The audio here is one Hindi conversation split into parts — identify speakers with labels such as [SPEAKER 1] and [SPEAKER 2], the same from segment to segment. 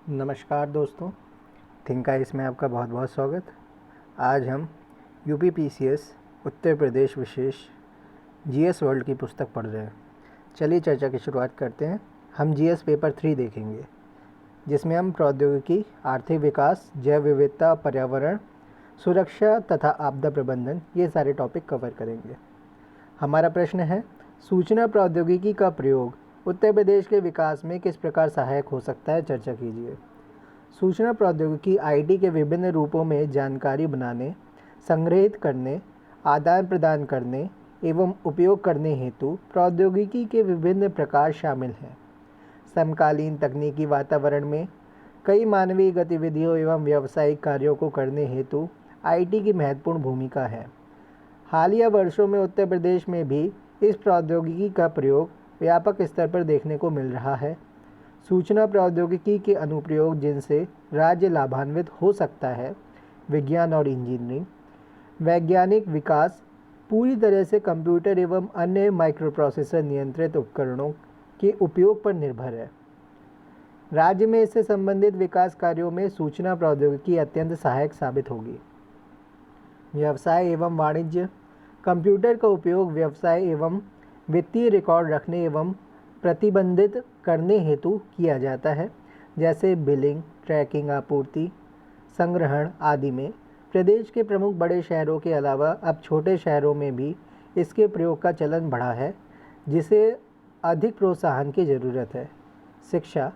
[SPEAKER 1] नमस्कार दोस्तों, थिंकाइस में आपका बहुत बहुत स्वागत। आज हम यूपीपीसीएस उत्तर प्रदेश विशेष जीएस वर्ल्ड की पुस्तक पढ़ रहे हैं। चलिए चर्चा की शुरुआत करते हैं। हम जीएस पेपर 3 देखेंगे, जिसमें हम प्रौद्योगिकी, आर्थिक विकास, जैव विविधता, पर्यावरण सुरक्षा तथा आपदा प्रबंधन ये सारे टॉपिक कवर करेंगे। हमारा प्रश्न है, सूचना प्रौद्योगिकी का प्रयोग उत्तर प्रदेश के विकास में किस प्रकार सहायक हो सकता है? चर्चा कीजिए। सूचना प्रौद्योगिकी आईटी के विभिन्न रूपों में जानकारी बनाने, संग्रहित करने, आदान प्रदान करने एवं उपयोग करने हेतु प्रौद्योगिकी के विभिन्न प्रकार शामिल हैं। समकालीन तकनीकी वातावरण में कई मानवीय गतिविधियों एवं व्यावसायिक कार्यों को करने हेतु आईटी की महत्वपूर्ण भूमिका है। हालिया वर्षों में उत्तर प्रदेश में भी इस प्रौद्योगिकी का प्रयोग व्यापक स्तर पर देखने को मिल रहा है। सूचना प्रौद्योगिकी के अनुप्रयोग जिनसे राज्य लाभान्वित हो सकता है: विज्ञान और इंजीनियरिंग। वैज्ञानिक विकास पूरी तरह से कंप्यूटर एवं अन्य माइक्रोप्रोसेसर नियंत्रित उपकरणों के उपयोग पर निर्भर है। राज्य में इससे संबंधित विकास कार्यों में सूचना प्रौद्योगिकी अत्यंत सहायक साबित होगी। व्यवसाय एवं वाणिज्य। कंप्यूटर का उपयोग व्यवसाय एवं वित्तीय रिकॉर्ड रखने एवं प्रतिबंधित करने हेतु किया जाता है, जैसे बिलिंग, ट्रैकिंग, आपूर्ति, संग्रहण आदि में। प्रदेश के प्रमुख बड़े शहरों के अलावा अब छोटे शहरों में भी इसके प्रयोग का चलन बढ़ा है, जिसे अधिक प्रोत्साहन की ज़रूरत है। शिक्षा।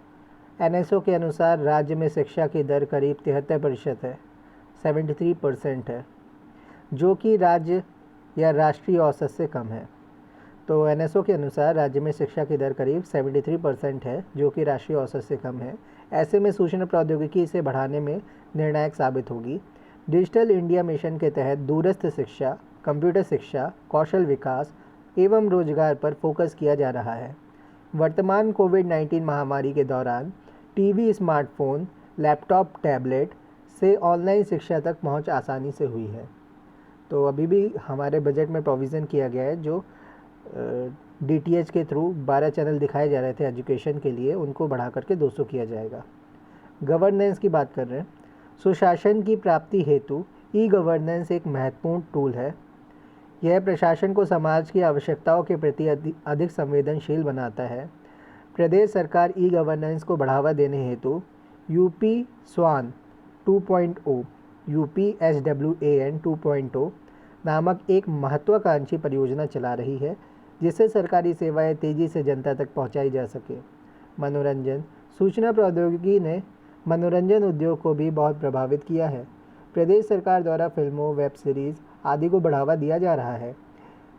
[SPEAKER 1] एनएसओ के अनुसार राज्य में शिक्षा की दर करीब 73% है, 73% है, जो कि राज्य या राष्ट्रीय औसत से कम है। तो एनएसओ के अनुसार राज्य में शिक्षा की दर करीब 73% है, जो कि राष्ट्रीय औसत से कम है। ऐसे में सूचना प्रौद्योगिकी इसे बढ़ाने में निर्णायक साबित होगी। डिजिटल इंडिया मिशन के तहत दूरस्थ शिक्षा, कंप्यूटर शिक्षा, कौशल विकास एवं रोजगार पर फोकस किया जा रहा है। वर्तमान कोविड-19 महामारी के दौरान टीवी, स्मार्टफोन, लैपटॉप, टैबलेट से ऑनलाइन शिक्षा तक पहुँच आसानी से हुई है। तो अभी भी हमारे बजट में प्रोविज़न किया गया है, जो डीटीएच के थ्रू 12 चैनल दिखाए जा रहे थे एजुकेशन के लिए, उनको बढ़ा करके 200 किया जाएगा। गवर्नेंस की बात कर रहे हैं। सुशासन की प्राप्ति हेतु ई गवर्नेंस एक महत्वपूर्ण टूल है। यह प्रशासन को समाज की आवश्यकताओं के प्रति अधिक संवेदनशील बनाता है। प्रदेश सरकार ई गवर्नेंस को बढ़ावा देने हेतु यूपी स्वान 2.0 UPSWAN 2.0 नामक एक महत्वाकांक्षी परियोजना चला रही है, जिससे सरकारी सेवाएं तेज़ी से जनता तक पहुंचाई जा सके। मनोरंजन। सूचना प्रौद्योगिकी ने मनोरंजन उद्योग को भी बहुत प्रभावित किया है। प्रदेश सरकार द्वारा फिल्मों, वेब सीरीज़ आदि को बढ़ावा दिया जा रहा है।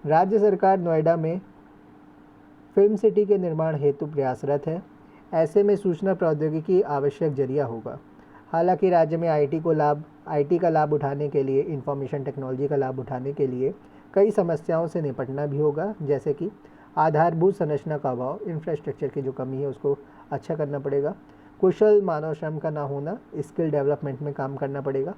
[SPEAKER 1] राज्य सरकार नोएडा में फिल्म सिटी के निर्माण हेतु प्रयासरत है। ऐसे में सूचना प्रौद्योगिकी आवश्यक जरिया होगा। हालांकि राज्य में आईटी का लाभ उठाने के लिए, इंफॉर्मेशन टेक्नोलॉजी का लाभ उठाने के लिए कई समस्याओं से निपटना भी होगा, जैसे कि आधारभूत संरचना का अभाव, इंफ्रास्ट्रक्चर की जो कमी है उसको अच्छा करना पड़ेगा। कुशल मानव श्रम का ना होना, स्किल डेवलपमेंट में काम करना पड़ेगा।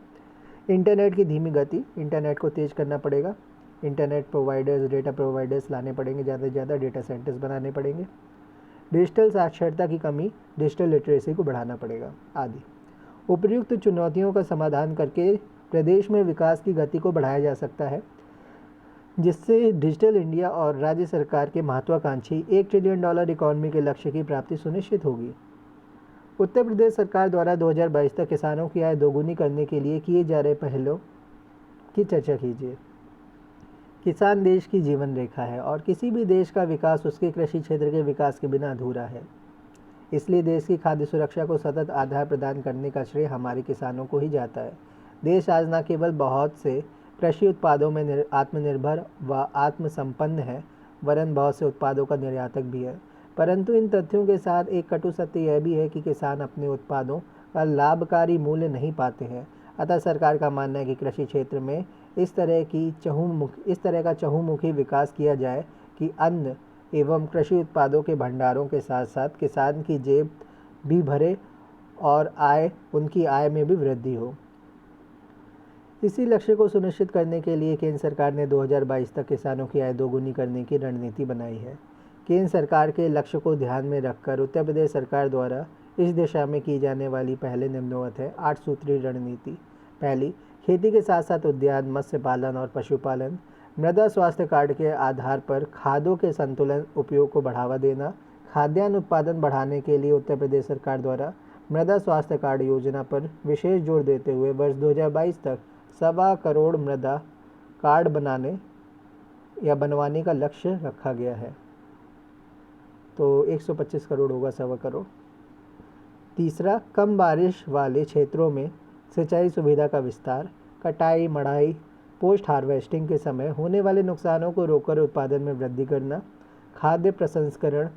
[SPEAKER 1] इंटरनेट की धीमी गति, इंटरनेट को तेज़ करना पड़ेगा। इंटरनेट प्रोवाइडर्स, डेटा प्रोवाइडर्स लाने पड़ेंगे, ज़्यादा से ज़्यादा डेटा सेंटर्स बनाने पड़ेंगे। डिजिटल साक्षरता की कमी, डिजिटल लिटरेसी को बढ़ाना पड़ेगा आदि। उपर्युक्त चुनौतियों का समाधान करके प्रदेश में विकास की गति को बढ़ाया जा सकता है, जिससे डिजिटल इंडिया और राज्य सरकार के महत्वाकांक्षी $1 ट्रिलियन इकॉनमी के लक्ष्य की प्राप्ति सुनिश्चित होगी। उत्तर प्रदेश सरकार द्वारा 2022 तक किसानों की आय दोगुनी करने के लिए किए जा रहे पहलों की चर्चा कीजिए। किसान देश की जीवन रेखा है और किसी भी देश का विकास उसके कृषि क्षेत्र के विकास के बिना अधूरा है। इसलिए देश की खाद्य सुरक्षा को सतत आधार प्रदान करने का श्रेय हमारे किसानों को ही जाता है। देश आज न केवल बहुत से कृषि उत्पादों में आत्मनिर्भर व आत्मसंपन्न है, वरन बहुत से उत्पादों का निर्यातक भी है। परंतु इन तथ्यों के साथ एक कटु सत्य यह भी है कि किसान अपने उत्पादों का लाभकारी मूल्य नहीं पाते हैं। अतः सरकार का मानना है कि कृषि क्षेत्र में इस तरह का चहुमुखी विकास किया जाए कि अन्न एवं कृषि उत्पादों के भंडारों के साथ साथ किसान की जेब भी भरे और उनकी आय में भी वृद्धि हो। इसी लक्ष्य को सुनिश्चित करने के लिए केंद्र सरकार ने 2022 तक किसानों की आय दोगुनी करने की रणनीति बनाई है। केंद्र सरकार के लक्ष्य को ध्यान में रखकर उत्तर प्रदेश सरकार द्वारा इस दिशा में की जाने वाली पहले निम्नवत है। 8 सूत्री रणनीति। पहली, खेती के साथ साथ उद्यान, मत्स्य पालन और पशुपालन। मृदा स्वास्थ्य कार्ड के आधार पर खादों के संतुलन उपयोग को बढ़ावा देना। खाद्यान्न उत्पादन बढ़ाने के लिए उत्तर प्रदेश सरकार द्वारा मृदा स्वास्थ्य कार्ड योजना पर विशेष जोर देते हुए वर्ष 2022 तक 1.25 करोड़ मृदा कार्ड बनाने या बनवाने का लक्ष्य रखा गया है। तो 125 करोड़ होगा 1.25 करोड़। तीसरा, कम बारिश वाले क्षेत्रों में सिंचाई सुविधा का विस्तार। कटाई, मढ़ाई, पोस्ट हार्वेस्टिंग के समय होने वाले नुकसानों को रोककर उत्पादन में वृद्धि करना। खाद्य प्रसंस्करण,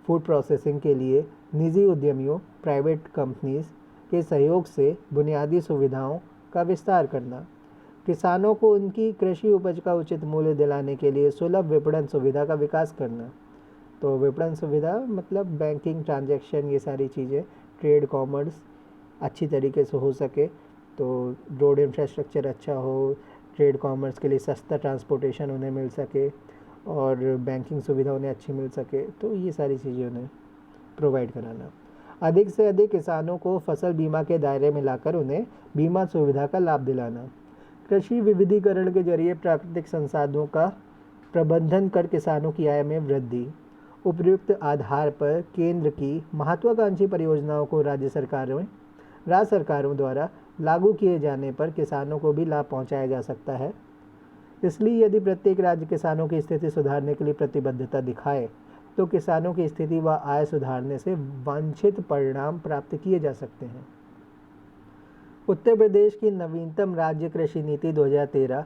[SPEAKER 1] फूड प्रोसेसिंग के लिए निजी उद्यमियों, प्राइवेट कंपनीज के सहयोग से बुनियादी सुविधाओं का विस्तार करना। किसानों को उनकी कृषि उपज का उचित मूल्य दिलाने के लिए सुलभ विपणन सुविधा का विकास करना। तो विपणन सुविधा मतलब बैंकिंग ट्रांजैक्शन, ये सारी चीज़ें, ट्रेड कॉमर्स अच्छी तरीके से हो सके, तो रोड इंफ्रास्ट्रक्चर अच्छा हो, ट्रेड कॉमर्स के लिए सस्ता ट्रांसपोर्टेशन उन्हें मिल सके और बैंकिंग सुविधा उन्हें अच्छी मिल सके, तो ये सारी चीज़ें उन्हें प्रोवाइड कराना। अधिक से अधिक किसानों को फसल बीमा के दायरे में लाकर उन्हें बीमा सुविधा का लाभ दिलाना। कृषि विविधीकरण के जरिए प्राकृतिक संसाधनों का प्रबंधन कर किसानों की आय में वृद्धि। उपयुक्त आधार पर केंद्र की महत्वाकांक्षी परियोजनाओं को राज्य सरकारों द्वारा लागू किए जाने पर किसानों को भी लाभ पहुंचाया जा सकता है। इसलिए यदि प्रत्येक राज्य किसानों की स्थिति सुधारने के लिए प्रतिबद्धता दिखाए तो किसानों की स्थिति व आय सुधारने से वांछित परिणाम प्राप्त किए जा सकते हैं। उत्तर प्रदेश की नवीनतम राज्य कृषि नीति 2013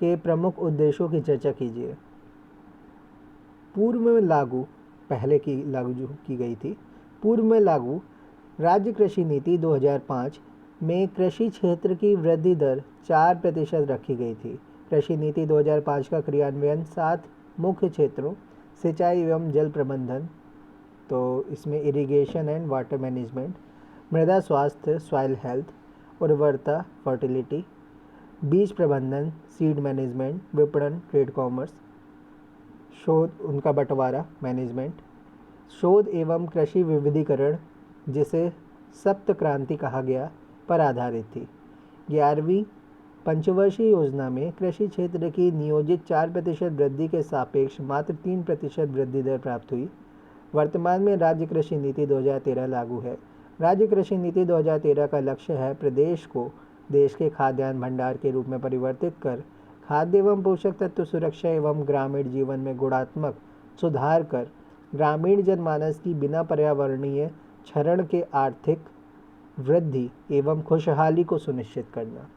[SPEAKER 1] के प्रमुख उद्देश्यों की चर्चा कीजिए। पूर्व में लागू राज्य कृषि नीति 2005 में कृषि क्षेत्र की वृद्धि दर 4% रखी गई थी। कृषि नीति 2005 का क्रियान्वयन 7 मुख्य क्षेत्रों सिंचाई एवं जल प्रबंधन, तो इसमें इरिगेशन एंड वाटर मैनेजमेंट, मृदा स्वास्थ्य सॉइल हेल्थ, उर्वरता फर्टिलिटी, बीज प्रबंधन सीड मैनेजमेंट, विपणन ट्रेड कॉमर्स, शोध उनका बंटवारा मैनेजमेंट, शोध एवं कृषि विविधीकरण जिसे सप्त क्रांति कहा गया पर आधारित थी। 11वीं पंचवर्षीय योजना में कृषि क्षेत्र की नियोजित 4% वृद्धि के सापेक्ष मात्र 3% वृद्धि दर प्राप्त हुई। वर्तमान में राज्य कृषि नीति 2013 लागू है। राज्य कृषि नीति 2013 का लक्ष्य है प्रदेश को देश के खाद्यान्न भंडार के रूप में परिवर्तित कर खाद्य एवं पोषक तत्व सुरक्षा एवं ग्रामीण जीवन में गुणात्मक सुधार कर ग्रामीण जनमानस की बिना पर्यावरणीय क्षरण के आर्थिक वृद्धि एवं खुशहाली को सुनिश्चित करना।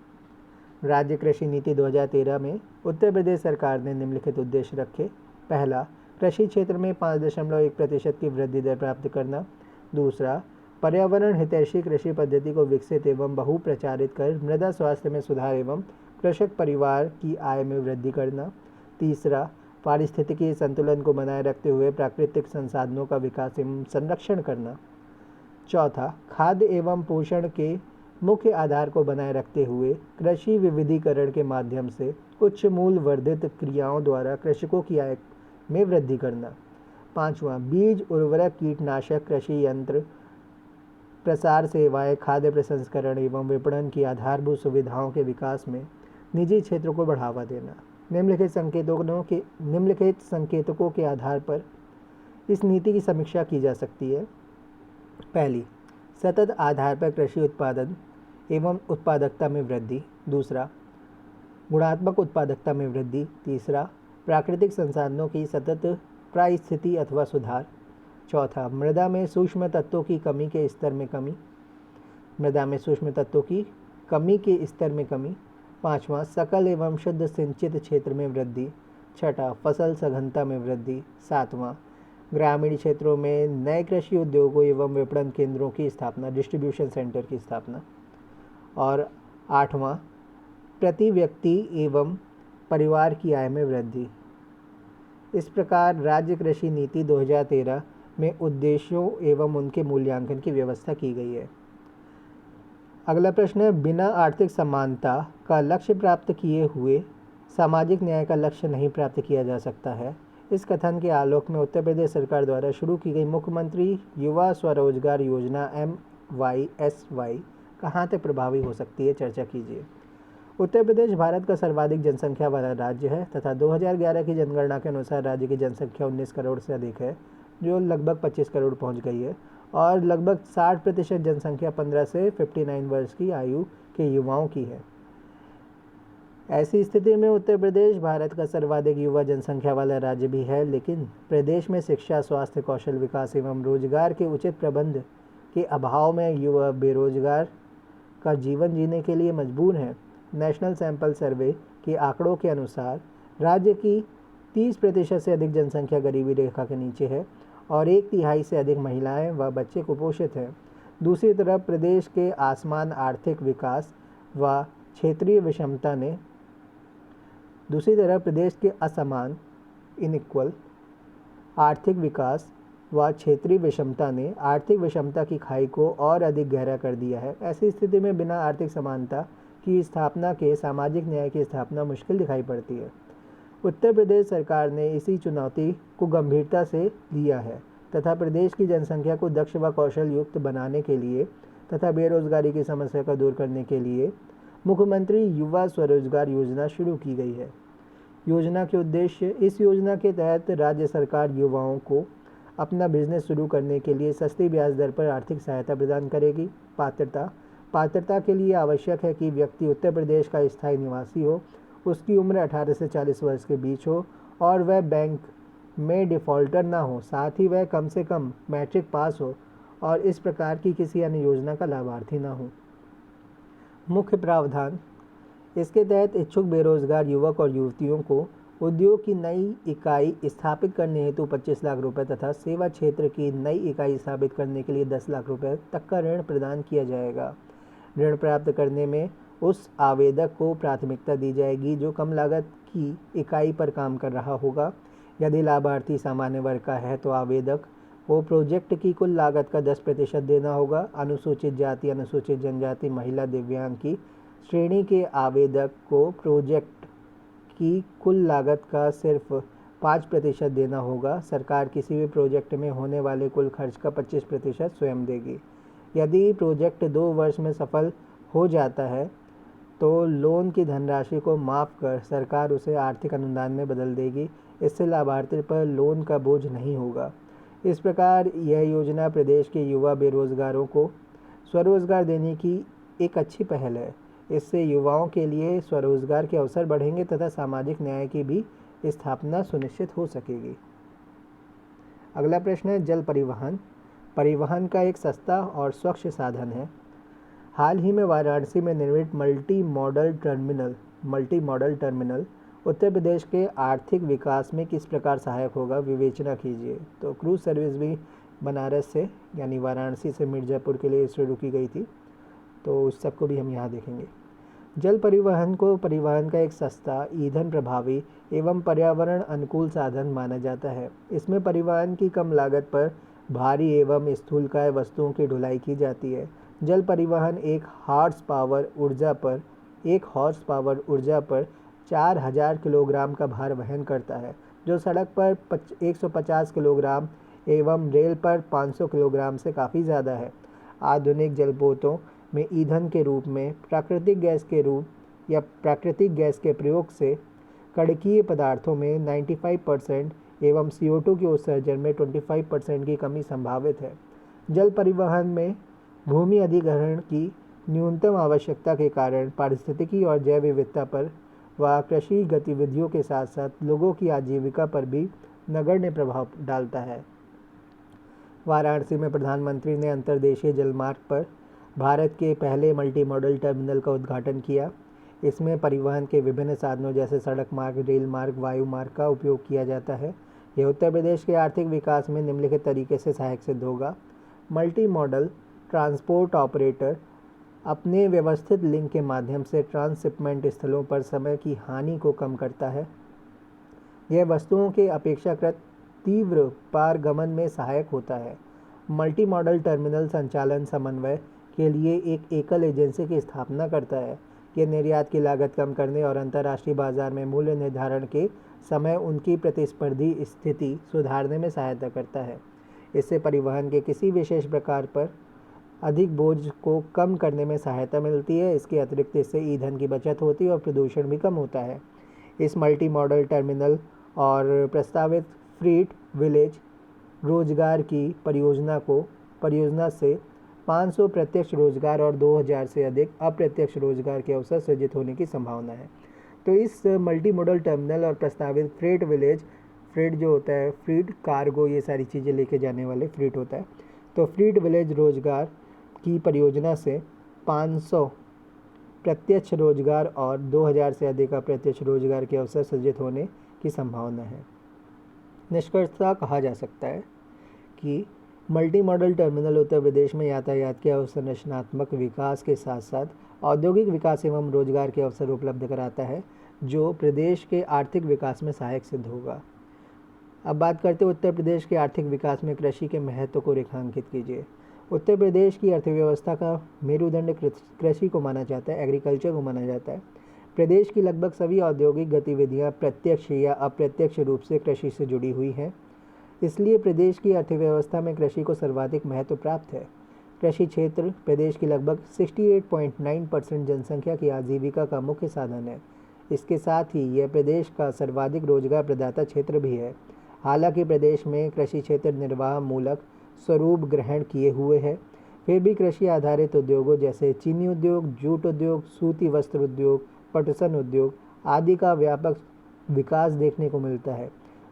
[SPEAKER 1] राज्य कृषि नीति 2013 में उत्तर प्रदेश सरकार ने निम्नलिखित उद्देश्य रखे। पहला, कृषि क्षेत्र में 5.1% की वृद्धि दर प्राप्त करना। दूसरा, पर्यावरण हितैषी कृषि पद्धति को विकसित एवं बहुप्रचारित कर मृदा स्वास्थ्य में सुधार एवं कृषक परिवार की आय में वृद्धि करना। तीसरा, पारिस्थितिकीय संतुलन को बनाए रखते हुए प्राकृतिक संसाधनों का विकास एवं संरक्षण करना। चौथा, खाद्य एवं पोषण के मुख्य आधार को बनाए रखते हुए कृषि विविधीकरण के माध्यम से उच्च मूल्य वर्धित क्रियाओं द्वारा कृषकों की आय में वृद्धि करना। पांचवा, बीज, उर्वरक, कीटनाशक, कृषि यंत्र, प्रसार सेवाएं, खाद्य प्रसंस्करण एवं विपणन की आधारभूत सुविधाओं के विकास में निजी क्षेत्र को बढ़ावा देना। निम्नलिखित संकेतकों के आधार पर इस नीति की समीक्षा की जा सकती है। पहली, सतत आधार पर कृषि उत्पादन एवं उत्पादकता में वृद्धि। दूसरा, गुणात्मक उत्पादकता में वृद्धि। तीसरा, प्राकृतिक संसाधनों की सतत पारिस्थिति अथवा सुधार। चौथा, मृदा में सूक्ष्म तत्वों की कमी के स्तर में कमी। पाँचवा, सकल एवं शुद्ध सिंचित क्षेत्र में वृद्धि। छठा, फसल सघनता में वृद्धि। सातवां, ग्रामीण क्षेत्रों में नए कृषि उद्योगों एवं विपणन केंद्रों की स्थापना, डिस्ट्रीब्यूशन सेंटर की स्थापना। और आठवां, प्रति व्यक्ति एवं परिवार की आय में वृद्धि। इस प्रकार राज्य कृषि नीति 2013 में उद्देश्यों एवं उनके मूल्यांकन की व्यवस्था की गई है। अगला प्रश्न है, बिना आर्थिक समानता का लक्ष्य प्राप्त किए हुए सामाजिक न्याय का लक्ष्य नहीं प्राप्त किया जा सकता है। इस कथन के आलोक में उत्तर प्रदेश सरकार द्वारा शुरू की गई मुख्यमंत्री युवा स्वरोजगार योजना MYSY कहाँ तक प्रभावी हो सकती है, चर्चा कीजिए। उत्तर प्रदेश भारत का सर्वाधिक जनसंख्या वाला राज्य है तथा 2011 की जनगणना के अनुसार राज्य की जनसंख्या 19 करोड़ से अधिक है, जो लगभग 25 करोड़ पहुंच गई है, और लगभग 60% जनसंख्या 15 से 59 वर्ष की आयु के युवाओं की है। ऐसी स्थिति में उत्तर प्रदेश भारत का सर्वाधिक युवा जनसंख्या वाला राज्य भी है, लेकिन प्रदेश में शिक्षा, स्वास्थ्य, कौशल विकास एवं रोजगार के उचित प्रबंध के अभाव में युवा बेरोजगार का जीवन जीने के लिए मजबूर हैं। नेशनल सैंपल सर्वे के आंकड़ों के अनुसार राज्य की 30% से अधिक जनसंख्या गरीबी रेखा के नीचे है और 1/3 से अधिक महिलाएं व बच्चे कुपोषित हैं। दूसरी तरफ प्रदेश के असमान आर्थिक विकास व क्षेत्रीय विषमता ने आर्थिक विकास व क्षेत्रीय विषमता ने आर्थिक विषमता की खाई को और अधिक गहरा कर दिया है। ऐसी स्थिति में बिना आर्थिक समानता की स्थापना के सामाजिक न्याय की स्थापना मुश्किल दिखाई पड़ती है। उत्तर प्रदेश सरकार ने इसी चुनौती को गंभीरता से लिया है तथा प्रदेश की जनसंख्या को दक्ष व कौशल युक्त बनाने के लिए तथा बेरोजगारी की समस्या को दूर करने के लिए मुख्यमंत्री युवा स्वरोजगार योजना शुरू की गई है। योजना के उद्देश्य: इस योजना के तहत राज्य सरकार युवाओं को अपना बिजनेस शुरू करने के लिए सस्ती ब्याज दर पर आर्थिक सहायता प्रदान करेगी। पात्रता के लिए आवश्यक है कि व्यक्ति उत्तर प्रदेश का स्थायी निवासी हो, उसकी उम्र 18 से 40 वर्ष के बीच हो और वह बैंक में डिफ़ॉल्टर ना हो, साथ ही वह कम से कम मैट्रिक पास हो और इस प्रकार की किसी अन्य योजना का लाभार्थी ना हो। मुख्य प्रावधान: इसके तहत इच्छुक बेरोजगार युवक और युवतियों को उद्योग की नई इकाई स्थापित करने हेतु 25 लाख रुपए तथा सेवा क्षेत्र की नई इकाई स्थापित करने के लिए 10 लाख रुपए तक का ऋण प्रदान किया जाएगा। ऋण प्राप्त करने में उस आवेदक को प्राथमिकता दी जाएगी जो कम लागत की इकाई पर काम कर रहा होगा। यदि लाभार्थी सामान्य वर्ग का है तो आवेदक को प्रोजेक्ट की कुल लागत का 10% देना होगा। अनुसूचित जाति, अनुसूचित जनजाति, महिला, दिव्यांग की श्रेणी के आवेदक को प्रोजेक्ट की कुल लागत का सिर्फ 5% देना होगा। सरकार किसी भी प्रोजेक्ट में होने वाले कुल खर्च का 25% स्वयं देगी। यदि प्रोजेक्ट 2 वर्ष में सफल हो जाता है तो लोन की धनराशि को माफ़ कर सरकार उसे आर्थिक अनुदान में बदल देगी। इससे लाभार्थी पर लोन का बोझ नहीं होगा। इस प्रकार यह योजना प्रदेश के युवा बेरोजगारों को स्वरोजगार देने की एक अच्छी पहल है। इससे युवाओं के लिए स्वरोजगार के अवसर बढ़ेंगे तथा सामाजिक न्याय की भी स्थापना सुनिश्चित हो सकेगी। अगला प्रश्न है जल परिवहन। परिवहन का एक सस्ता और स्वच्छ साधन है। हाल ही में वाराणसी में निर्मित multi modal terminal Uttar Pradesh के आर्थिक विकास में किस प्रकार सहायक होगा, विवेचना कीजिए। तो क्रूज सर्विस भी बनारस से यानी वाराणसी से मिर्ज़ापुर के लिए शुरू की गई थी, तो उस सबको भी हम यहाँ देखेंगे। जल परिवहन को परिवहन का एक सस्ता, ईंधन प्रभावी एवं पर्यावरण अनुकूल साधन माना जाता है। इसमें परिवहन की कम लागत पर भारी एवं स्थूलकाय वस्तुओं की ढुलाई की जाती है। जल परिवहन 1 हॉर्स पावर ऊर्जा पर 4000 किलोग्राम का भार वहन करता है, जो सड़क पर 150 किलोग्राम एवं रेल पर 500 किलोग्राम से काफ़ी ज़्यादा है। आधुनिक जलपोतों में ईंधन के रूप में प्राकृतिक गैस के प्रयोग से कणकीय पदार्थों में 95% एवं CO2 के उत्सर्जन में 25% की कमी संभावित है। जल परिवहन में भूमि अधिग्रहण की न्यूनतम आवश्यकता के कारण पारिस्थितिकी और जैव विविधता पर व कृषि गतिविधियों के साथ साथ लोगों की आजीविका पर भी नगण्य प्रभाव डालता है। वाराणसी में प्रधानमंत्री ने अंतर्देशीय जलमार्ग पर भारत के पहले मल्टी मॉडल टर्मिनल का उद्घाटन किया। इसमें परिवहन के विभिन्न साधनों जैसे सड़क मार्ग, रेल मार्ग, वायु मार्ग का उपयोग किया जाता है। यह उत्तर प्रदेश के आर्थिक विकास में निम्नलिखित तरीके से सहायक सिद्ध होगा। मल्टी मॉडल ट्रांसपोर्ट ऑपरेटर अपने व्यवस्थित लिंक के माध्यम से ट्रांसशिपमेंट स्थलों पर समय की हानि को कम करता है। यह वस्तुओं के अपेक्षाकृत तीव्र पारगमन में सहायक होता है। मल्टी मॉडल टर्मिनल संचालन समन्वय के लिए एक एकल एजेंसी की स्थापना करता है। ये निर्यात की लागत कम करने और अंतर्राष्ट्रीय बाजार में मूल्य निर्धारण के समय उनकी प्रतिस्पर्धी स्थिति सुधारने में सहायता करता है। इससे परिवहन के किसी विशेष प्रकार पर अधिक बोझ को कम करने में सहायता मिलती है। इसके अतिरिक्त इससे ईंधन की बचत होती है और प्रदूषण भी कम होता है। इस मल्टी मॉडल टर्मिनल और प्रस्तावित फ्रीट विलेज रोजगार की परियोजना से 500 प्रत्यक्ष रोजगार और 2000 से अधिक अप्रत्यक्ष रोजगार के अवसर सृजित होने की संभावना है। तो इस मल्टी मॉडल टर्मिनल और प्रस्तावित फ्रेट विलेज, फ्रेट जो होता है फ्रीट कार्गो, ये सारी चीज़ें लेके जाने वाले फ्रीट होता है। तो फ्रीट विलेज रोजगार की परियोजना से 500 प्रत्यक्ष रोजगार और 2000 से अधिक अप्रत्यक्ष रोजगार के अवसर सृजित होने की संभावना है। निष्कर्षतः कहा जा सकता है कि multi modal terminal Uttar Pradesh में यातायात के अवसंरचनात्मक विकास के साथ साथ औद्योगिक विकास एवं रोजगार के अवसर उपलब्ध कराता है, जो प्रदेश के आर्थिक विकास में सहायक सिद्ध होगा। अब बात करते हैं उत्तर प्रदेश के आर्थिक विकास में कृषि के महत्व को रेखांकित कीजिए। उत्तर प्रदेश की अर्थव्यवस्था का मेरुदंड कृषि को माना जाता है, एग्रीकल्चर को माना जाता है। प्रदेश की लगभग सभी औद्योगिक गतिविधियां प्रत्यक्ष या अप्रत्यक्ष रूप से कृषि से जुड़ी हुई हैं। इसलिए प्रदेश की अर्थव्यवस्था में कृषि को सर्वाधिक महत्व प्राप्त है। कृषि क्षेत्र प्रदेश की लगभग 68.9% जनसंख्या की आजीविका का मुख्य साधन है। इसके साथ ही यह प्रदेश का सर्वाधिक रोजगार प्रदाता क्षेत्र भी है। हालांकि प्रदेश में कृषि क्षेत्र निर्वाह मूलक स्वरूप ग्रहण किए हुए है, फिर भी कृषि आधारित उद्योगों जैसे चीनी उद्योग, जूट उद्योग, सूती वस्त्र उद्योग, पटसन उद्योग आदि का व्यापक विकास देखने को मिलता है,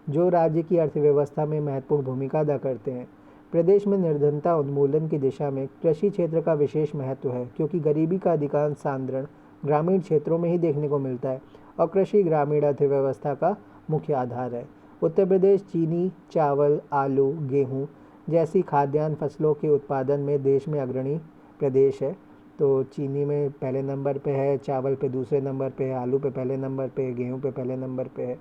[SPEAKER 1] जो राज्य की अर्थव्यवस्था में महत्वपूर्ण भूमिका अदा करते हैं। प्रदेश में निर्धनता उन्मूलन की दिशा में कृषि क्षेत्र का विशेष महत्व है, क्योंकि गरीबी का अधिकांश सांद्रण ग्रामीण क्षेत्रों में ही देखने को मिलता है और कृषि ग्रामीण अर्थव्यवस्था का मुख्य आधार है। उत्तर प्रदेश चीनी, चावल, आलू, गेहूँ जैसी खाद्यान्न फसलों के उत्पादन में देश में अग्रणी प्रदेश है। तो चीनी में पहले नंबर पे है, चावल पे दूसरे नंबर पे है, आलू पे पहले नंबर पे है, गेहूँ पे पहले नंबर पे है।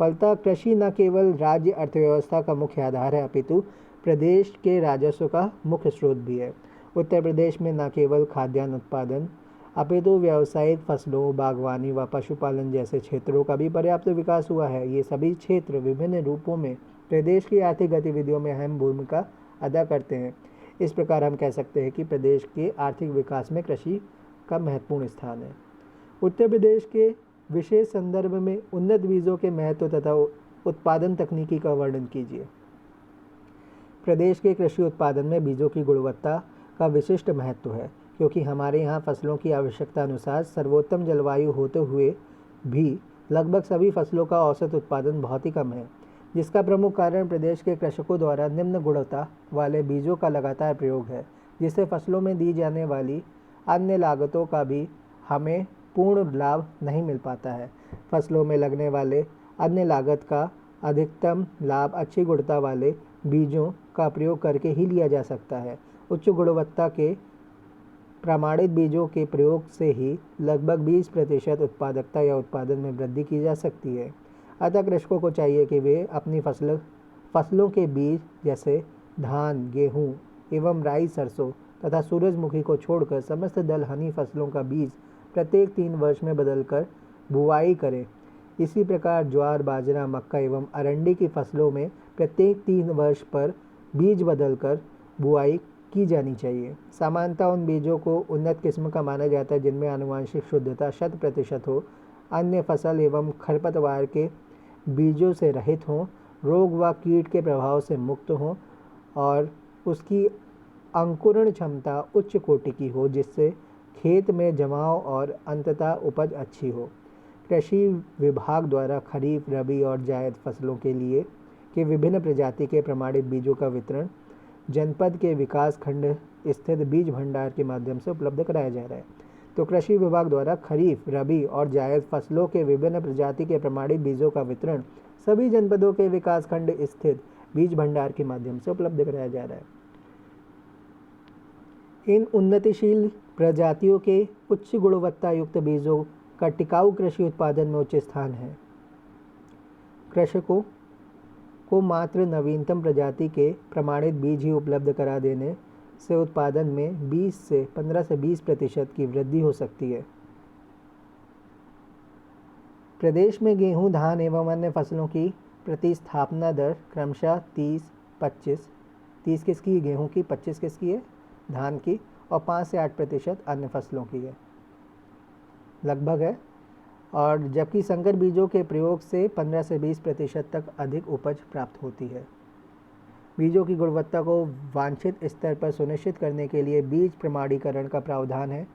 [SPEAKER 1] फलतः कृषि न केवल राज्य अर्थव्यवस्था का मुख्य आधार है, अपितु प्रदेश के राजस्व का मुख्य स्रोत भी है। उत्तर प्रदेश में न केवल खाद्यान्न उत्पादन अपितु व्यावसायिक फसलों, बागवानी व पशुपालन जैसे क्षेत्रों का भी पर्याप्त विकास हुआ है। ये सभी क्षेत्र विभिन्न रूपों में प्रदेश की आर्थिक गतिविधियों में अहम भूमिका अदा करते हैं। इस प्रकार हम कह सकते हैं कि प्रदेश के आर्थिक विकास में कृषि का महत्वपूर्ण स्थान है। उत्तर प्रदेश के विशेष संदर्भ में उन्नत बीजों के महत्व तथा उत्पादन तकनीकी का वर्णन कीजिए। प्रदेश के कृषि उत्पादन में बीजों की गुणवत्ता का विशिष्ट महत्व है, क्योंकि हमारे यहाँ फसलों की आवश्यकता अनुसार सर्वोत्तम जलवायु होते हुए भी लगभग सभी फसलों का औसत उत्पादन बहुत ही कम है, जिसका प्रमुख कारण प्रदेश के कृषकों द्वारा निम्न गुणवत्ता वाले बीजों का लगातार प्रयोग है, जिससे फसलों में दी जाने वाली अन्य लागतों का भी हमें पूर्ण लाभ नहीं मिल पाता है। फसलों में लगने वाले अन्य लागत का अधिकतम लाभ अच्छी गुणवत्ता वाले बीजों का प्रयोग करके ही लिया जा सकता है। उच्च गुणवत्ता के प्रमाणित बीजों के प्रयोग से ही लगभग 20% उत्पादकता या उत्पादन में वृद्धि की जा सकती है। अतः कृषकों को चाहिए कि वे अपनी फसलों के बीज जैसे धान, गेहूँ एवं राई, सरसों तथा सूरजमुखी को छोड़कर समस्त दलहनी फसलों का बीज प्रत्येक 3 वर्ष में बदलकर बुआई करें। इसी प्रकार ज्वार, बाजरा, मक्का एवं अरंडी की फसलों में प्रत्येक 3 वर्ष पर बीज बदलकर बुआई की जानी चाहिए। सामान्यतः उन बीजों को उन्नत किस्म का माना जाता है जिनमें आनुवंशिक शुद्धता 100% हो, अन्य फसल एवं खरपतवार के बीजों से रहित हों, रोग व कीट के प्रभाव से मुक्त हों और उसकी अंकुरण क्षमता उच्च कोटि की हो, जिससे खेत में जमाव और अंततः उपज अच्छी हो। कृषि विभाग द्वारा खरीफ, रबी और जायद फसलों के लिए के विभिन्न प्रजाति के प्रमाणित बीजों का वितरण जनपद के विकास खंड स्थित बीज भंडार के माध्यम से उपलब्ध कराया जा रहा है। तो कृषि विभाग द्वारा खरीफ, रबी और जायद फसलों के विभिन्न प्रजाति के प्रमाणित बीजों का वितरण सभी जनपदों के विकास खंड स्थित बीज भंडार के माध्यम से उपलब्ध कराया जा रहा है। इन उन्नतिशील प्रजातियों के उच्च गुणवत्ता युक्त बीजों का टिकाऊ कृषि उत्पादन में उच्च स्थान है। कृषकों को मात्र नवीनतम प्रजाति के प्रमाणित बीज ही उपलब्ध करा देने से उत्पादन में 15 से 20% की वृद्धि हो सकती है। प्रदेश में गेहूं, धान एवं अन्य फसलों की प्रतिस्थापना दर क्रमशः 30-25, 30 किसकी, गेहूं की, 25 किसकी है, धान की, और 5 से 8% अन्य फसलों की है, लगभग है। और जबकि संकर बीजों के प्रयोग से 15 से 20% तक अधिक उपज प्राप्त होती है। बीजों की गुणवत्ता को वांछित स्तर पर सुनिश्चित करने के लिए बीज प्रमाणीकरण का प्रावधान है।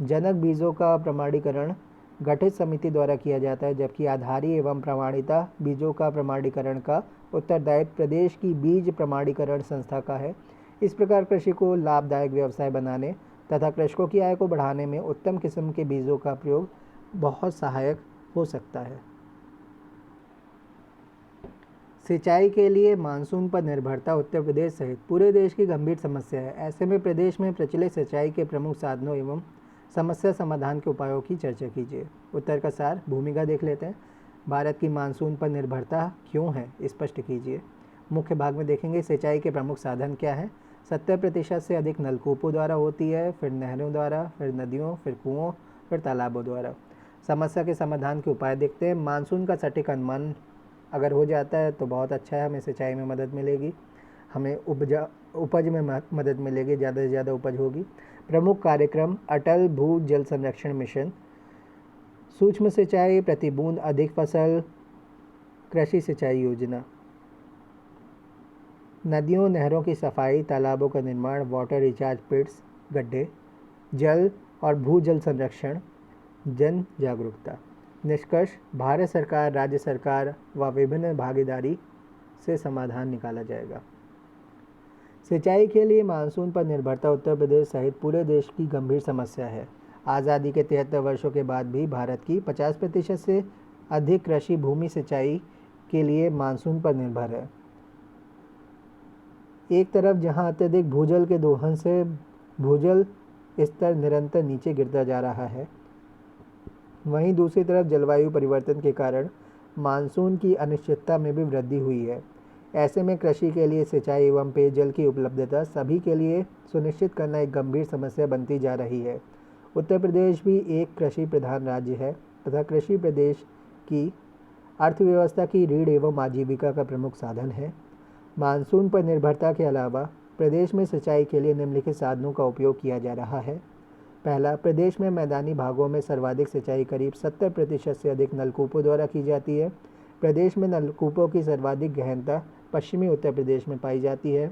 [SPEAKER 1] जनक बीजों का प्रमाणीकरण गठित समिति द्वारा किया जाता है, जबकि आधारी एवं प्रमाणिता बीजों का प्रमाणीकरण का उत्तरदायित्व प्रदेश की बीज प्रमाणीकरण संस्था का है। इस प्रकार कृषि को लाभदायक व्यवसाय बनाने तथा कृषकों की आय को बढ़ाने में उत्तम किस्म के बीजों का प्रयोग बहुत सहायक हो सकता है। सिंचाई के लिए मानसून पर निर्भरता उत्तर प्रदेश सहित पूरे देश की गंभीर समस्या है। ऐसे में प्रदेश में प्रचलित सिंचाई के प्रमुख साधनों एवं समस्या समाधान के उपायों की चर्चा कीजिए। उत्तर का सार, भूमिका देख लेते हैं। भारत की मानसून पर निर्भरता क्यों है, स्पष्ट कीजिए। मुख्य भाग में देखेंगे सिंचाई के प्रमुख साधन क्या हैं। 70% से अधिक नलकूपों द्वारा होती है, फिर नहरों द्वारा, फिर नदियों, फिर कुओं, फिर तालाबों द्वारा। समस्या के समाधान के उपाय देखते हैं। मानसून का सटीक अनुमान अगर हो जाता है तो बहुत अच्छा है, हमें सिंचाई में मदद मिलेगी, हमें उपज में मदद मिलेगी, ज़्यादा से ज़्यादा उपज होगी। प्रमुख कार्यक्रम अटल भू जल संरक्षण मिशन, सूक्ष्म सिंचाई, प्रति बूंद अधिक फसल, कृषि सिंचाई योजना, नदियों नहरों की सफाई, तालाबों का निर्माण, वाटर रिचार्ज पिट्स, गड्ढे, जल और भू जल संरक्षण, जन जागरूकता। निष्कर्ष, भारत सरकार, राज्य सरकार व विभिन्न भागीदारी से समाधान निकाला जाएगा। सिंचाई के लिए मानसून पर निर्भरता उत्तर प्रदेश सहित पूरे देश की गंभीर समस्या है। आज़ादी के 73 वर्षों के बाद भी भारत की 50% से अधिक कृषि भूमि सिंचाई के लिए मानसून पर निर्भर है। एक तरफ जहां अत्यधिक भूजल के दोहन से भूजल स्तर निरंतर नीचे गिरता जा रहा है, वहीं दूसरी तरफ जलवायु परिवर्तन के कारण मानसून की अनिश्चितता में भी वृद्धि हुई है। ऐसे में कृषि के लिए सिंचाई एवं पेयजल की उपलब्धता सभी के लिए सुनिश्चित करना एक गंभीर समस्या बनती जा रही है। उत्तर प्रदेश भी एक कृषि प्रधान राज्य है तथा कृषि प्रदेश की अर्थव्यवस्था की रीढ़ एवं आजीविका का प्रमुख साधन है। मानसून पर निर्भरता के अलावा प्रदेश में सिंचाई के लिए निम्नलिखित साधनों का उपयोग किया जा रहा है। पहला, प्रदेश में मैदानी भागों में सर्वाधिक सिंचाई करीब 70% से अधिक नलकूपों द्वारा की जाती है। प्रदेश में नलकूपों की सर्वाधिक गहनता पश्चिमी उत्तर प्रदेश में पाई जाती है।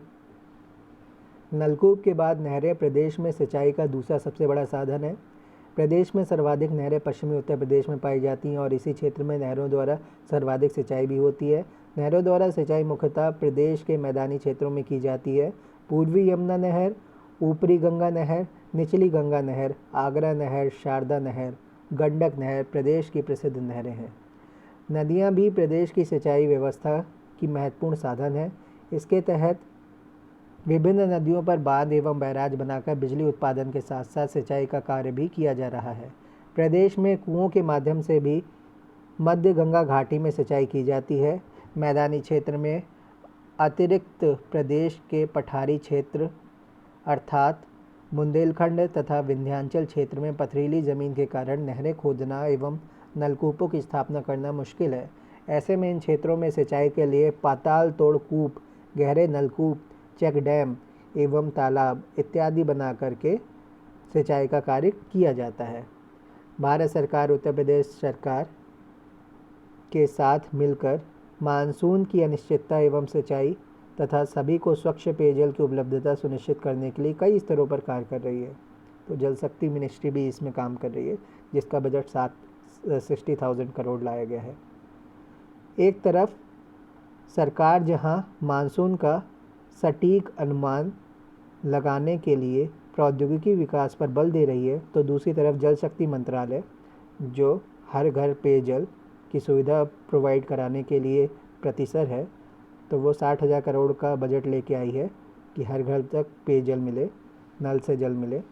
[SPEAKER 1] नलकूप के बाद नहरें प्रदेश में सिंचाई का दूसरा सबसे बड़ा साधन है। प्रदेश में सर्वाधिक नहरें पश्चिमी उत्तर प्रदेश में पाई जाती हैं और इसी क्षेत्र में नहरों द्वारा सर्वाधिक सिंचाई भी होती है। नहरों द्वारा सिंचाई मुख्यतः प्रदेश के मैदानी क्षेत्रों में की जाती है। पूर्वी यमुना नहर, ऊपरी गंगा नहर, निचली गंगा नहर, आगरा नहर, शारदा नहर, गंडक नहर प्रदेश की प्रसिद्ध नहरें हैं। नदियाँ भी प्रदेश की सिंचाई व्यवस्था की महत्वपूर्ण साधन है। इसके तहत विभिन्न नदियों पर बांध एवं बैराज बनाकर बिजली उत्पादन के साथ साथ सिंचाई का कार्य भी किया जा रहा है। प्रदेश में कुओं के माध्यम से भी मध्य गंगा घाटी में सिंचाई की जाती है। मैदानी क्षेत्र में अतिरिक्त प्रदेश के पठारी क्षेत्र अर्थात बुंदेलखंड तथा विंध्याचल क्षेत्र में पथरीली ज़मीन के कारण नहरें खोदना एवं नलकूपों की स्थापना करना मुश्किल है। ऐसे में इन क्षेत्रों में सिंचाई के लिए पाताल तोड़ कूप, गहरे नलकूप, चेक डैम एवं तालाब इत्यादि बना करके सिंचाई का कार्य किया जाता है। भारत सरकार उत्तर प्रदेश सरकार के साथ मिलकर मानसून की अनिश्चितता एवं सिंचाई तथा सभी को स्वच्छ पेयजल की उपलब्धता सुनिश्चित करने के लिए कई स्तरों पर कार्य कर रही है। तो जल शक्ति मिनिस्ट्री भी इसमें काम कर रही है, जिसका बजट 60,000 करोड़ लाया गया है। एक तरफ सरकार जहां मानसून का सटीक अनुमान लगाने के लिए प्रौद्योगिकी विकास पर बल दे रही है, तो दूसरी तरफ जल शक्ति मंत्रालय जो हर घर पेयजल की सुविधा प्रोवाइड कराने के लिए प्रतिसर है, तो वो 60,000 करोड़ का बजट लेके आई है कि हर घर तक पेयजल मिले, नल से जल मिले।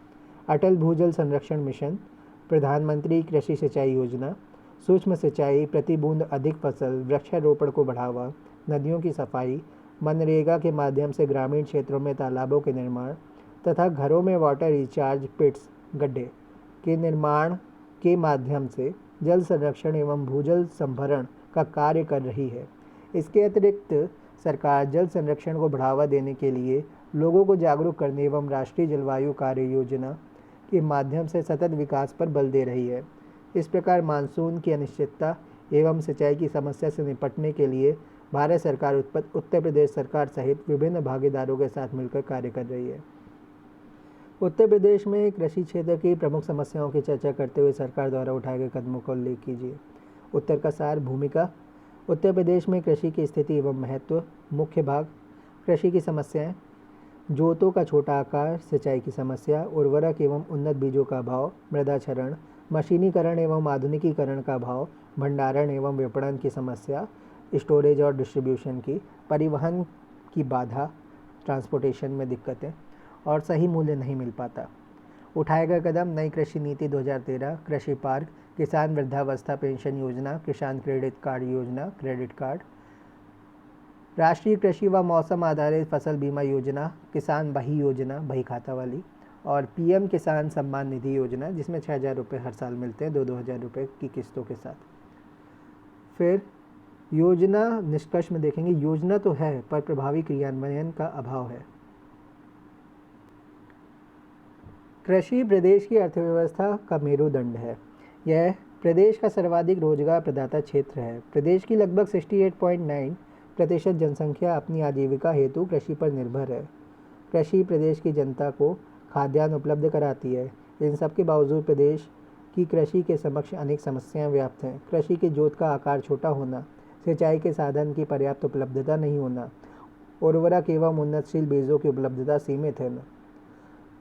[SPEAKER 1] अटल भूजल संरक्षण मिशन, प्रधानमंत्री कृषि सिंचाई योजना, सूक्ष्म सिंचाई, प्रति बूंद अधिक फसल, वृक्षारोपण को बढ़ावा, नदियों की सफाई, मनरेगा के माध्यम से ग्रामीण क्षेत्रों में तालाबों के निर्माण तथा घरों में वाटर रिचार्ज पिट्स, गड्ढे के निर्माण के माध्यम से जल संरक्षण एवं भूजल संभरण का कार्य कर रही है। इसके अतिरिक्त सरकार जल संरक्षण को बढ़ावा देने के लिए लोगों को जागरूक करने एवं राष्ट्रीय जलवायु कार्य योजना के माध्यम से सतत विकास पर बल दे रही है। इस प्रकार मानसून की अनिश्चितता एवं सिंचाई की समस्या से निपटने के लिए भारत सरकार उत्तर प्रदेश सरकार सहित विभिन्न भागीदारों के साथ मिलकर कार्य कर रही है। उत्तर प्रदेश में कृषि क्षेत्र की प्रमुख समस्याओं की चर्चा करते हुए सरकार द्वारा उठाए गए कदमों का उल्लेख कीजिए। उत्तर का सार, भूमिका। उत्तर प्रदेश में कृषि की स्थिति एवं महत्व। मुख्य भाग, कृषि की समस्याएं, जोतों का छोटा आकार, सिंचाई की समस्या, उर्वरक एवं उन्नत बीजों का अभाव, मृदा क्षरण, मशीनीकरण एवं आधुनिकीकरण का अभाव, भंडारण एवं विपणन की समस्या, स्टोरेज और डिस्ट्रीब्यूशन की, परिवहन की बाधा, ट्रांसपोर्टेशन में दिक्कतें और सही मूल्य नहीं मिल पाता। उठाए गए कदम, नई कृषि नीति 2013, कृषि पार्क, किसान वृद्धावस्था पेंशन योजना, किसान क्रेडिट कार्ड योजना, क्रेडिट कार्ड, राष्ट्रीय कृषि व मौसम आधारित फसल बीमा योजना, किसान बही योजना, बही खाता वाली, और पीएम किसान सम्मान निधि योजना, जिसमें 6,000 रुपये हर साल मिलते हैं 2,000 रुपये की किस्तों के साथ। फिर योजना निष्कर्ष में देखेंगे, योजना तो है पर प्रभावी क्रियान्वयन का अभाव है। कृषि प्रदेश की अर्थव्यवस्था का मेरुदंड है। यह प्रदेश का सर्वाधिक रोजगार प्रदाता क्षेत्र है। प्रदेश की लगभग 68.9% जनसंख्या अपनी आजीविका हेतु कृषि पर निर्भर है। कृषि प्रदेश की जनता को खाद्यान्न उपलब्ध कराती है। इन सब के बावजूद प्रदेश की कृषि के समक्ष अनेक समस्याएं व्याप्त हैं। कृषि की जोत का आकार छोटा होना, सिंचाई के साधन की पर्याप्त उपलब्धता नहीं होना, उर्वरक एवं उन्नतशील बीजों की उपलब्धता सीमित है,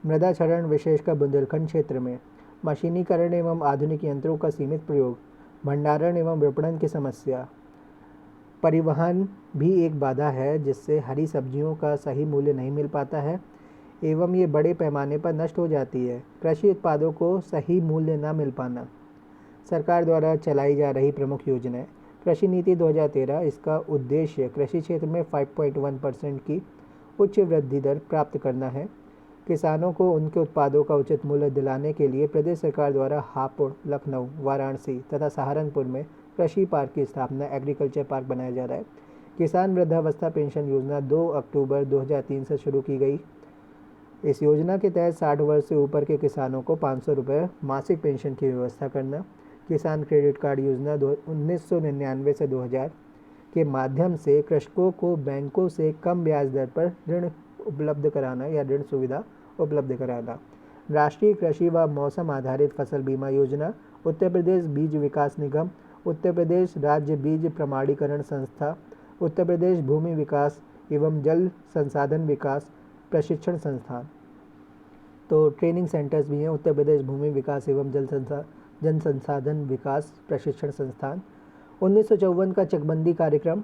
[SPEAKER 1] मृदा क्षरण विशेषकर बुंदेलखंड क्षेत्र में, मशीनीकरण एवं आधुनिक यंत्रों का सीमित प्रयोग, भंडारण एवं विपणन की समस्या, परिवहन भी एक बाधा है जिससे हरी सब्जियों का सही मूल्य नहीं मिल पाता है एवं ये बड़े पैमाने पर नष्ट हो जाती है। कृषि उत्पादों को सही मूल्य न मिल पाना। सरकार द्वारा चलाई जा रही प्रमुख योजनाएं, कृषि नीति 2013, इसका उद्देश्य कृषि क्षेत्र में 5.1% की उच्च वृद्धि दर प्राप्त करना है। किसानों को उनके उत्पादों का उचित मूल्य दिलाने के लिए प्रदेश सरकार द्वारा हापुड़, लखनऊ, वाराणसी तथा सहारनपुर में कृषि पार्क की स्थापना, एग्रीकल्चर पार्क बनाया जा रहा है। किसान वृद्धावस्था पेंशन योजना 2 अक्टूबर 2003 से शुरू की गई। इस योजना के तहत 60 वर्ष से ऊपर के किसानों को 500 रुपये मासिक पेंशन की व्यवस्था करना। किसान क्रेडिट कार्ड योजना 1999 से 2000 के माध्यम से कृषकों को बैंकों से कम ब्याज दर पर ऋण उपलब्ध कराना या ऋण सुविधा उपलब्ध कराना। राष्ट्रीय कृषि व मौसम आधारित फसल बीमा योजना, उत्तर प्रदेश बीज विकास निगम, उत्तर प्रदेश राज्य बीज प्रमाणीकरण संस्था, उत्तर प्रदेश भूमि विकास एवं जल संसाधन विकास प्रशिक्षण संस्थान। तो ट्रेनिंग सेंटर्स भी हैं, उत्तर प्रदेश भूमि विकास एवं जन संसाधन विकास प्रशिक्षण संस्थान। 1954 का चकबंदी कार्यक्रम,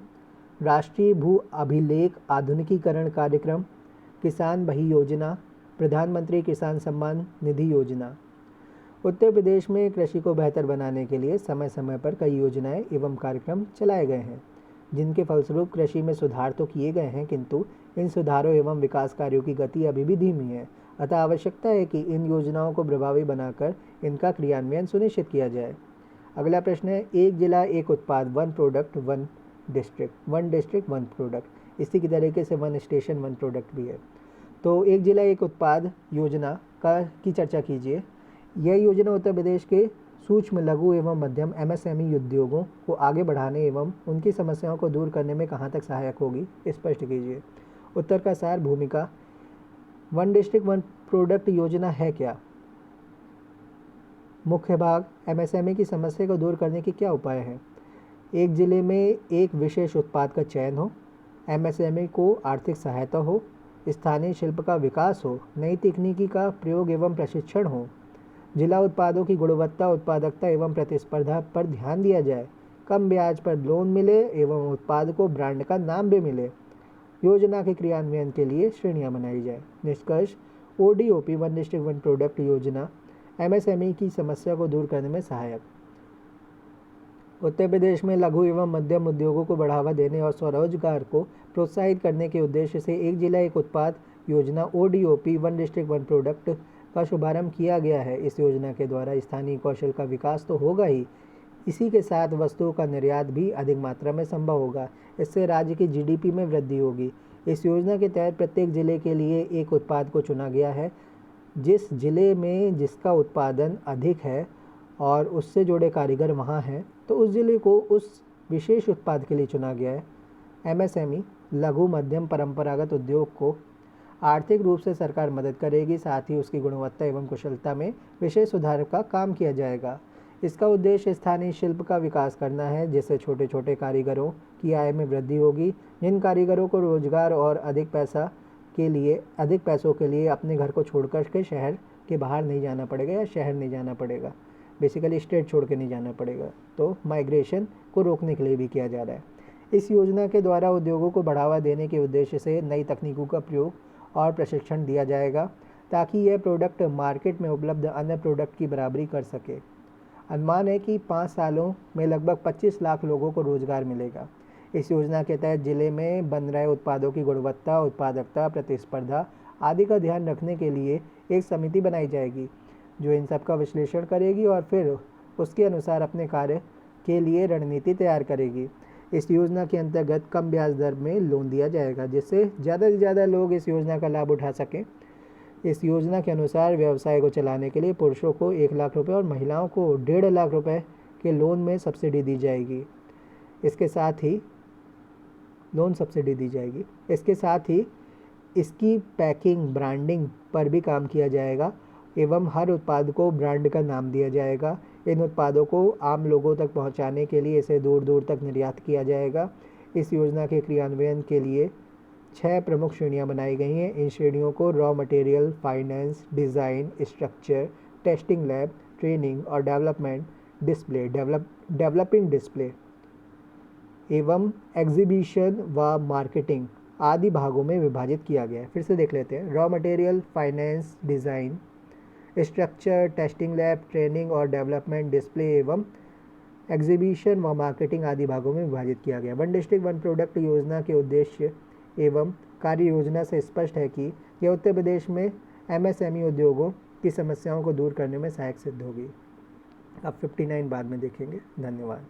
[SPEAKER 1] राष्ट्रीय भू अभिलेख आधुनिकीकरण कार्यक्रम, किसान बही योजना, प्रधानमंत्री किसान सम्मान निधि योजना। उत्तर प्रदेश में कृषि को बेहतर बनाने के लिए समय समय पर कई योजनाएं एवं कार्यक्रम चलाए गए हैं, जिनके फलस्वरूप कृषि में सुधार तो किए गए हैं, किंतु इन सुधारों एवं विकास कार्यों की गति अभी भी धीमी है। अतः आवश्यकता है कि इन योजनाओं को प्रभावी बनाकर इनका क्रियान्वयन सुनिश्चित किया जाए। अगला प्रश्न है, एक जिला एक उत्पाद, one product one district, one district one product. इसी की तरीके से वन स्टेशन वन प्रोडक्ट भी है। तो एक जिला एक उत्पाद योजना की चर्चा कीजिए। यह योजना उत्तर प्रदेश के सूक्ष्म, लघु एवं मध्यम MSME उद्योगों को आगे बढ़ाने एवं उनकी समस्याओं को दूर करने में कहाँ तक सहायक होगी, स्पष्ट कीजिए। उत्तर का सार, भूमिका। वन डिस्ट्रिक्ट वन प्रोडक्ट योजना है क्या? मुख्य भाग, MSME की समस्या को दूर करने के क्या उपाय हैं? एक जिले में एक विशेष उत्पाद का चयन हो, MSME को आर्थिक सहायता हो, स्थानीय शिल्प का विकास हो, नई तकनीकी का प्रयोग एवं प्रशिक्षण हो, जिला उत्पादों की गुणवत्ता, उत्पादकता एवं प्रतिस्पर्धा पर ध्यान दिया जाए, कम ब्याज पर लोन मिले एवं उत्पाद को ब्रांड का नाम भी मिले। योजना के क्रियान्वयन के लिए श्रेणियां बनाई जाए। निष्कर्ष, ODOP one district one product योजना MSME की समस्या को दूर करने में सहायक। उत्तर प्रदेश में लघु एवं मध्यम उद्योगों को बढ़ावा देने और स्वरोजगार को प्रोत्साहित करने के उद्देश्य से एक जिला एक उत्पाद योजना ODOP one district one product का शुभारंभ किया गया है। इस योजना के द्वारा स्थानीय कौशल का विकास तो होगा ही, इसी के साथ वस्तुओं का निर्यात भी अधिक मात्रा में संभव होगा। इससे राज्य की जीडीपी में वृद्धि होगी। इस योजना के तहत प्रत्येक जिले के लिए एक उत्पाद को चुना गया है। जिस जिले में जिसका उत्पादन अधिक है और उससे जुड़े कारीगर वहाँ हैं, तो उस जिले को उस विशेष उत्पाद के लिए चुना गया है। एमएसएमई, लघु मध्यम परंपरागत उद्योग को आर्थिक रूप से सरकार मदद करेगी, साथ ही उसकी गुणवत्ता एवं कुशलता में विशेष सुधार का काम किया जाएगा। इसका उद्देश्य स्थानीय शिल्प का विकास करना है, जिससे छोटे छोटे कारीगरों की आय में वृद्धि होगी। जिन कारीगरों को रोजगार और अधिक पैसों के लिए अपने घर को छोड़कर के शहर के बाहर नहीं जाना पड़ेगा या शहर नहीं जाना पड़ेगा, बेसिकली स्टेट छोड़ के नहीं जाना पड़ेगा, तो माइग्रेशन को रोकने के लिए भी किया जा रहा है। इस योजना के द्वारा उद्योगों को बढ़ावा देने के उद्देश्य से नई तकनीकों का प्रयोग और प्रशिक्षण दिया जाएगा, ताकि यह प्रोडक्ट मार्केट में उपलब्ध अन्य प्रोडक्ट की बराबरी कर सके। अनुमान है कि 5 सालों में लगभग 25 लाख लोगों को रोजगार मिलेगा। इस योजना के तहत जिले में बन रहे उत्पादों की गुणवत्ता, उत्पादकता, प्रतिस्पर्धा आदि का ध्यान रखने के लिए एक समिति बनाई जाएगी, जो इन सब का विश्लेषण करेगी और फिर उसके अनुसार अपने कार्य के लिए रणनीति तैयार करेगी। इस योजना के अंतर्गत कम ब्याज दर में लोन दिया जाएगा, जिससे ज़्यादा से ज़्यादा लोग इस योजना का लाभ उठा सकें। इस योजना के अनुसार व्यवसाय को चलाने के लिए पुरुषों को 1 लाख रुपये और महिलाओं को 1.5 लाख रुपये के लोन में सब्सिडी दी जाएगी। इसके साथ ही इसकी पैकिंग, ब्रांडिंग पर भी काम किया जाएगा एवं हर उत्पाद को ब्रांड का नाम दिया जाएगा। इन उत्पादों को आम लोगों तक पहुंचाने के लिए इसे दूर दूर तक निर्यात किया जाएगा। इस योजना के क्रियान्वयन के लिए 6 प्रमुख श्रेणियां बनाई गई हैं। इन श्रेणियों को raw material, finance, design, structure, testing lab, training और डेवलपिंग डिस्प्ले एवं एग्जीबिशन व मार्केटिंग आदि भागों में विभाजित किया गया है। फिर से देख लेते हैं। Raw material, finance, design, structure, testing lab, training और डेवलपमेंट, डिस्प्ले एवं एग्जीबिशन व मार्केटिंग आदि भागों में विभाजित किया गया। वन डिस्ट्रिक्ट वन प्रोडक्ट योजना के उद्देश्य एवं कार्य योजना से स्पष्ट है कि यह उत्तर प्रदेश में एमएसएमई उद्योगों की समस्याओं को दूर करने में सहायक सिद्ध होगी। अब 59 बाद में देखेंगे। धन्यवाद।